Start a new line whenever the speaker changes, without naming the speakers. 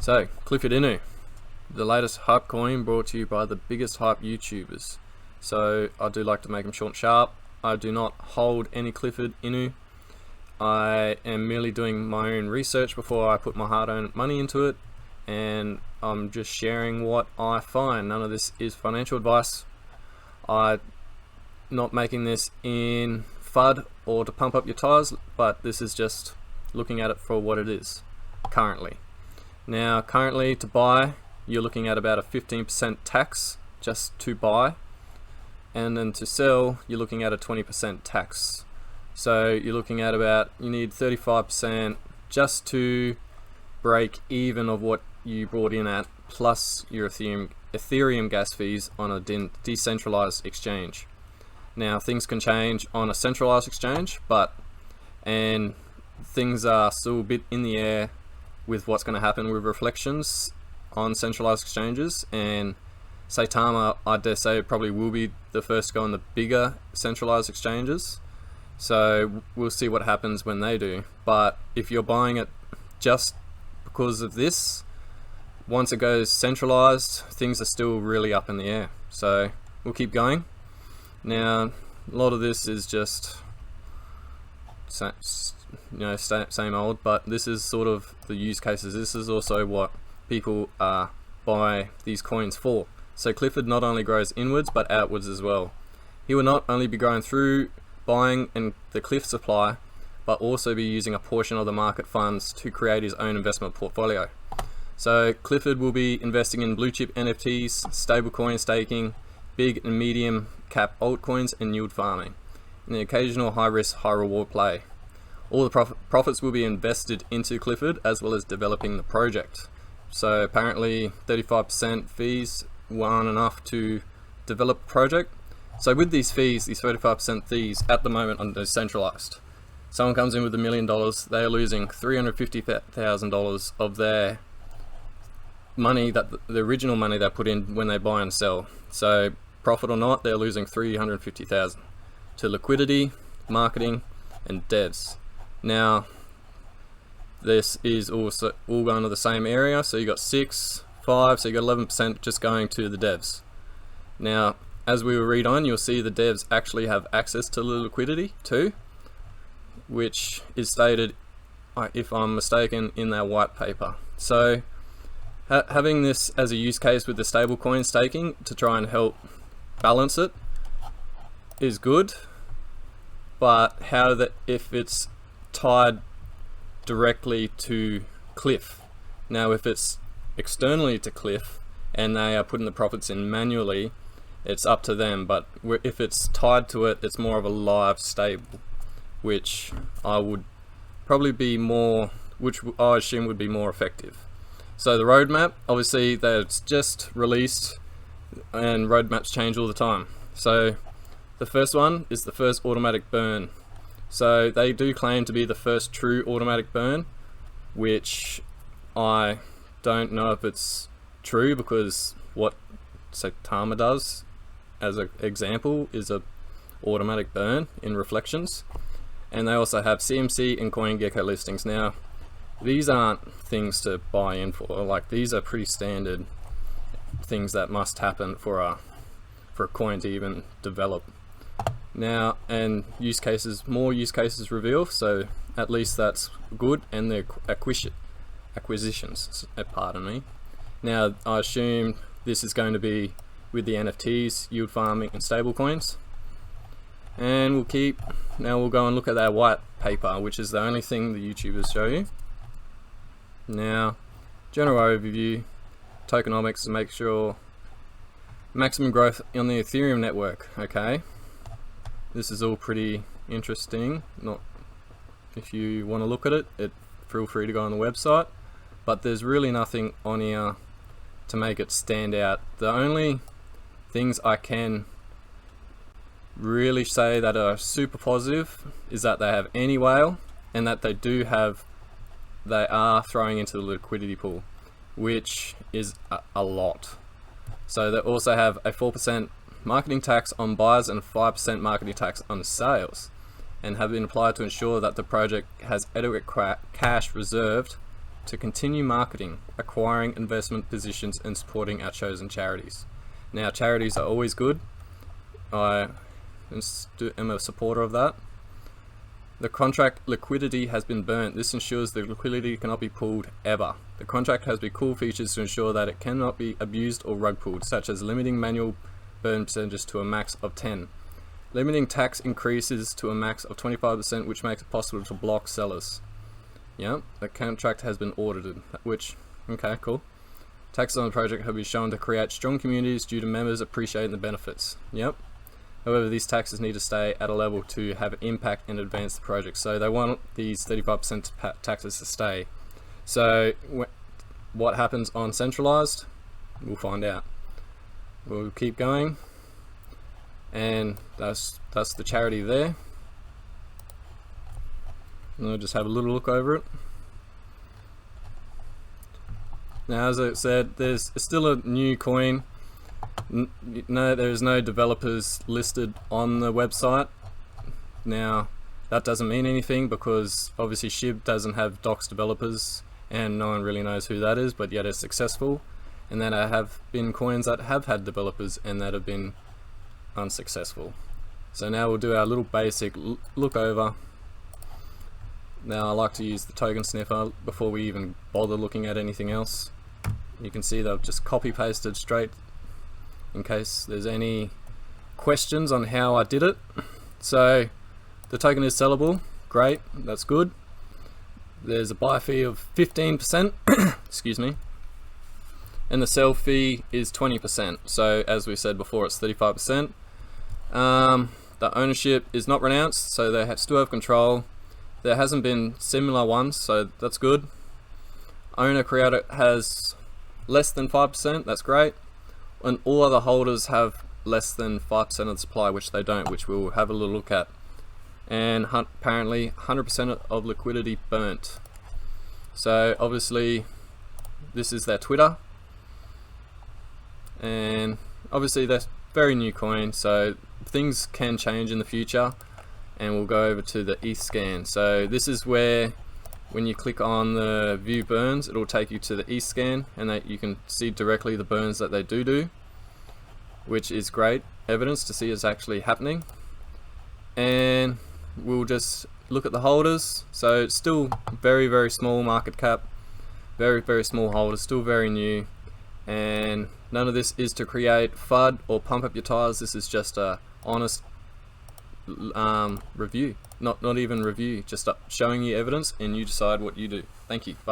So, Clifford Inu, the latest hype coin brought to you by the biggest hype YouTubers. So, I do like to make them short and sharp. I do not hold any Clifford Inu. I am merely doing my own research before I put my hard-earned money into it, and I'm just sharing what I find. None of this is financial advice. I'm not making this in FUD or to pump up your tires, but this is just looking at it for what it is currently. Now, currently to buy, you're looking at about a 15% tax just to buy, and then to sell, you're looking at a 20% tax. So you're looking at about, you need 35% just to break even of what you brought in at, plus your Ethereum gas fees on a decentralized exchange. Now, things can change on a centralized exchange, and things are still a bit in the air with what's going to happen with reflections on centralized exchanges, and Saitama, I dare say, probably will be the first to go on the bigger centralized exchanges. So we'll see what happens when they do. But if you're buying it just because of this, once it goes centralized, things are still really up in the air. So we'll keep going. Now, a lot of this is just same old, but this is sort of the use cases. This is also what people buy these coins for. So Clifford not only grows inwards but outwards as well. He will not only be going through buying in the Cliff supply, but also be using a portion of the market funds to create his own investment portfolio. So Clifford will be investing in blue chip NFTs, stablecoin staking, big and medium cap altcoins, and yield farming, and the occasional high risk, high reward play. All the profits will be invested into Clifford as well as developing the project. So apparently 35% fees weren't enough to develop a project. So with these fees, these 35% fees at the moment are decentralized. Someone comes in with $1 million, they are losing $350,000 of their money, that the original money they put in when they buy and sell. So profit or not, they're losing $350,000 to liquidity, marketing, and devs. Now, this is also all going to the same area, so you got 6, 5, so you got 11% just going to the devs. Now, as we will read on, you'll see the devs actually have access to the liquidity too, which is stated, if I'm mistaken, in their white paper. So having this as a use case with the stablecoin staking to try and help balance it is good, but if it's tied directly to Cliff. Now, if it's externally to Cliff and they are putting the profits in manually, it's up to them, but if it's tied to it, it's more of a live stable, which I would probably be more, which I assume would be more effective. So the roadmap, obviously that's just released, and roadmaps change all the time. So the first one is the first automatic burn. So they do claim to be the first true automatic burn, which I don't know if it's true, because what Saitama does as an example is a automatic burn in reflections. And they also have CMC and CoinGecko listings. Now, these aren't things to buy in for, like these are pretty standard things that must happen for a coin to even develop. Now, and more use cases reveal, so at least that's good, and the acquisitions, pardon me. Now, I assume this is going to be with the NFTs, yield farming, and stablecoins. And we'll go and look at that white paper, which is the only thing the YouTubers show you. Now, general overview, tokenomics to make sure maximum growth on the Ethereum network. Okay, this is all pretty interesting. Not if you want to look at it, feel free to go on the website, but there's really nothing on here to make it stand out. The only things I can really say that are super positive is that they have any whale, and that they are throwing into the liquidity pool, which is a lot. So they also have a 4% marketing tax on buyers and 5% marketing tax on sales, and have been applied to ensure that the project has adequate cash reserved to continue marketing, acquiring investment positions, and supporting our chosen charities. Now, charities are always good. I am a supporter of that. The contract liquidity has been burnt. This ensures the liquidity cannot be pulled ever. The contract has cool features to ensure that it cannot be abused or rug pulled, such as limiting manual burn percentages to a max of 10. Limiting tax increases to a max of 25%, which makes it possible to block sellers. Yeah, the contract has been audited, which, okay, cool. Taxes on the project have been shown to create strong communities due to members appreciating the benefits. Yep. However, these taxes need to stay at a level to have an impact and advance the project. So they want these 35% taxes to stay. So what happens on centralized? We'll find out. We'll keep going. And that's the charity there. And I'll just have a little look over it. Now, as I said, there's still a new coin. There's no developers listed on the website. Now, that doesn't mean anything because obviously SHIB doesn't have docs developers and no one really knows who that is, but yet it's successful. And then there have been coins that have had developers and that have been unsuccessful. So now we'll do our little basic look over. Now I like to use the token sniffer before we even bother looking at anything else. You can see they've just copy pasted straight in case there's any questions on how I did it. So the token is sellable, great, that's good. There's a buy fee of 15%, excuse me, and the sell fee is 20%. So as we said before, it's 35%. The ownership is not renounced, so they still have control. There hasn't been similar ones, so that's good. Owner creator has less than 5%, that's great. And all other holders have less than 5% of the supply, which they don't, which we'll have a little look at. And apparently 100% of liquidity burnt. So obviously this is their Twitter. And obviously they're very new coin, so things can change in the future. And we'll go over to the ETH scan. So this is where when you click on the view burns, it'll take you to the ETH scan and that you can see directly the burns that they do, which is great evidence to see it's actually happening. And we'll just look at the holders. So it's still very, very small market cap, very, very small holders, still very new. And none of this is to create FUD or pump up your tires. This is just a honest review, not even review, just showing you evidence and you decide what you do. Thank you. Bye.